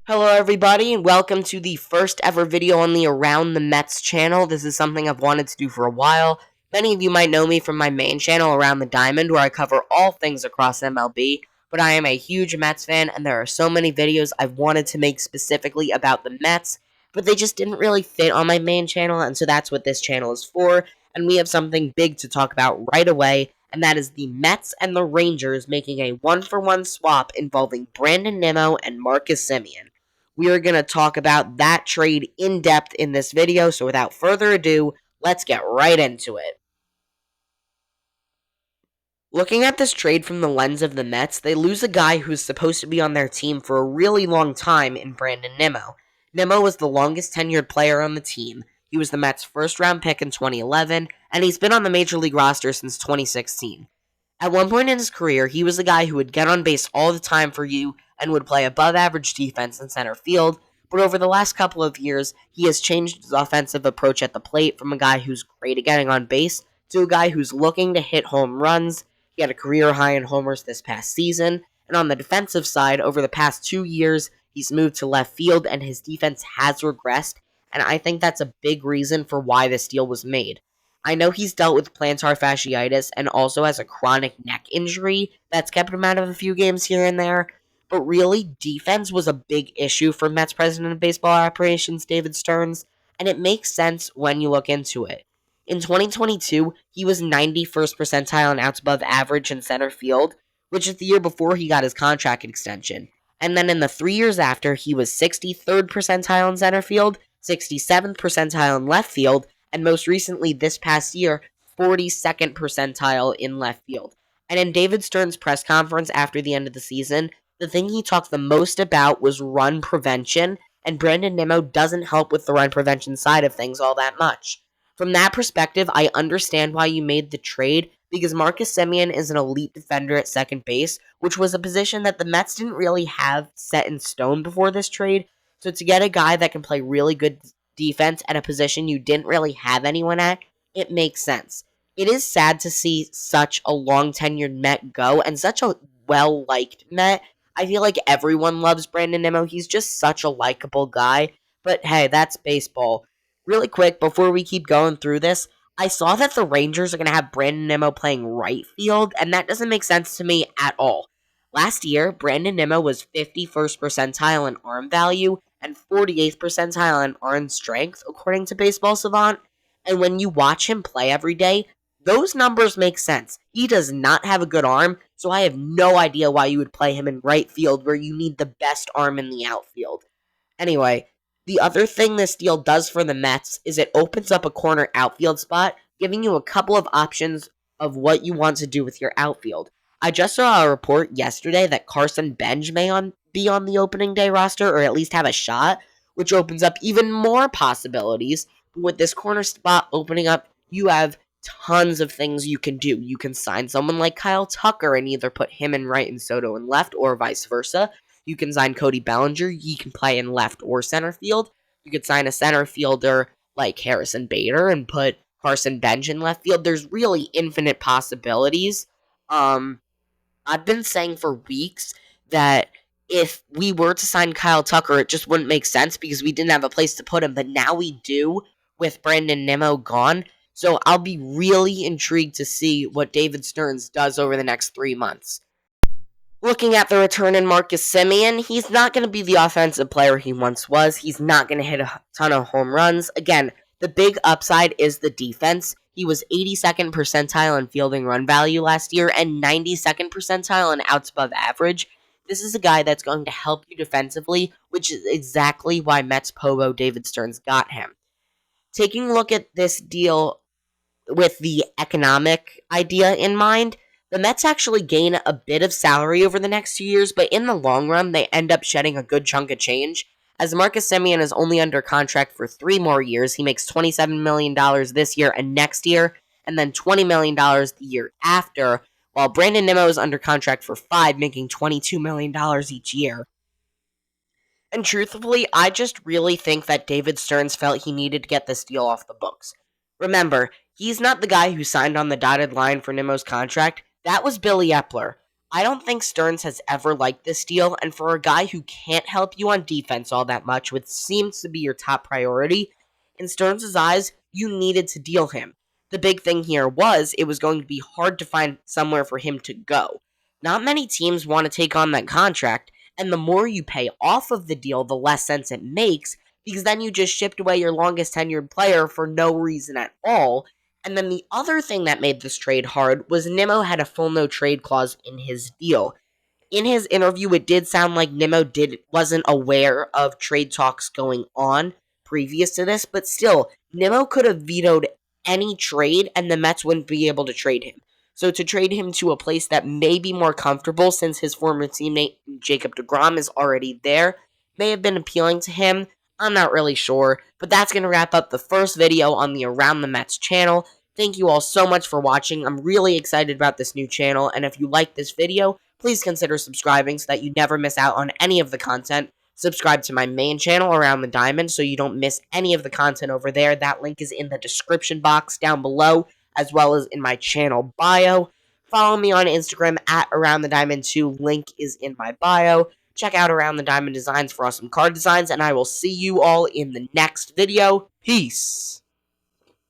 Hello everybody and welcome to the first ever video on the Around the Mets channel. This is something I've wanted to do for a while. Many of you might know me from my main channel, Around the Diamond, where I cover all things across MLB, but I am a huge Mets fan and there are so many videos I've wanted to make specifically about the Mets, but they just didn't really fit on my main channel, and so that's what this channel is for, and we have something big to talk about right away, and that is the Mets and the Rangers making a one-for-one swap involving Brandon Nimmo and Marcus Semien. We are going to talk about that trade in depth in this video, so without further ado, let's get right into it. Looking at this trade from the lens of the Mets, they lose a guy who's supposed to be on their team for a really long time in Brandon Nimmo. Nimmo was the longest tenured player on the team. He was the Mets' first-round pick in 2011, and he's been on the Major League roster since 2016. At one point in his career, he was the guy who would get on base all the time for you and would play above-average defense in center field, but over the last couple of years, he has changed his offensive approach at the plate from a guy who's great at getting on base to a guy who's looking to hit home runs. He had a career high in homers this past season, and on the defensive side, over the past 2 years, he's moved to left field and his defense has regressed, and I think that's a big reason for why this deal was made. I know he's dealt with plantar fasciitis and also has a chronic neck injury that's kept him out of a few games here and there, but really, defense was a big issue for Mets president of baseball operations, David Stearns, and it makes sense when you look into it. In 2022, he was 91st percentile in outs above average in center field, which is the year before he got his contract extension. And then in the 3 years after, he was 63rd percentile in center field, 67th percentile in left field, and most recently this past year, 42nd percentile in left field. And in David Stearns' press conference after the end of the season, the thing he talked the most about was run prevention, and Brandon Nimmo doesn't help with the run prevention side of things all that much. From that perspective, I understand why you made the trade, because Marcus Semien is an elite defender at second base, which was a position that the Mets didn't really have set in stone before this trade. So to get a guy that can play really good defense at a position you didn't really have anyone at, it makes sense. It is sad to see such a long-tenured Met go, and such a well-liked Met. I feel like everyone loves Brandon Nimmo. He's just such a likable guy. But hey, that's baseball. Really quick, before we keep going through this, I saw that the Rangers are going to have Brandon Nimmo playing right field, and that doesn't make sense to me at all. Last year, Brandon Nimmo was 51st percentile in arm value and 48th percentile in arm strength, according to Baseball Savant. And when you watch him play every day, those numbers make sense. He does not have a good arm, so I have no idea why you would play him in right field where you need the best arm in the outfield. Anyway, the other thing this deal does for the Mets is it opens up a corner outfield spot, giving you a couple of options of what you want to do with your outfield. I just saw a report yesterday that Carson Bench may be on the opening day roster, or at least have a shot, which opens up even more possibilities. With this corner spot opening up, you have tons of things you can do. You can sign someone like Kyle Tucker and either put him in right and Soto in left, or vice versa. You can sign Cody Bellinger. He can play in left or center field. You could sign a center fielder like Harrison Bader and put Carson Bench in left field. There's really infinite possibilities. I've been saying for weeks that if we were to sign Kyle Tucker, it just wouldn't make sense because we didn't have a place to put him, but now we do with Brandon Nimmo gone. So I'll be really intrigued to see what David Stearns does over the next 3 months. Looking at the return in Marcus Semien, he's not going to be the offensive player he once was. He's not going to hit a ton of home runs. Again, the big upside is the defense. He was 82nd percentile in fielding run value last year and 92nd percentile in outs above average. This is a guy that's going to help you defensively, which is exactly why Mets Pogo David Stearns got him. Taking a look at this deal with the economic idea in mind, the Mets actually gain a bit of salary over the next 2 years, but in the long run, they end up shedding a good chunk of change. As Marcus Semien is only under contract for 3 more years, he makes $27 million this year and next year, and then $20 million the year after, while Brandon Nimmo is under contract for 5, making $22 million each year. And truthfully, I just really think that David Stearns felt he needed to get this deal off the books. Remember, he's not the guy who signed on the dotted line for Nimmo's contract. That was Billy Epler. I don't think Stearns has ever liked this deal, and for a guy who can't help you on defense all that much, which seems to be your top priority, in Stearns' eyes, you needed to deal him. The big thing here was it was going to be hard to find somewhere for him to go. Not many teams want to take on that contract, and the more you pay off of the deal, the less sense it makes, because then you just shipped away your longest tenured player for no reason at all. And then the other thing that made this trade hard was Nimmo had a full no trade clause in his deal. In his interview, it did sound like Nimmo wasn't aware of trade talks going on previous to this, but still, Nimmo could have vetoed any trade and the Mets wouldn't be able to trade him. So to trade him to a place that may be more comfortable since his former teammate Jacob deGrom is already there may have been appealing to him. I'm not really sure, but that's going to wrap up the first video on the Around the Mets channel. Thank you all so much for watching. I'm really excited about this new channel, and if you like this video, please consider subscribing so that you never miss out on any of the content. Subscribe to my main channel Around the Diamond so you don't miss any of the content over there. That link is in the description box down below, as well as in my channel bio. Follow me on Instagram at Around the Diamond 2. Link is in my bio. Check out Around the Diamond Designs for awesome card designs, and I will see you all in the next video. Peace!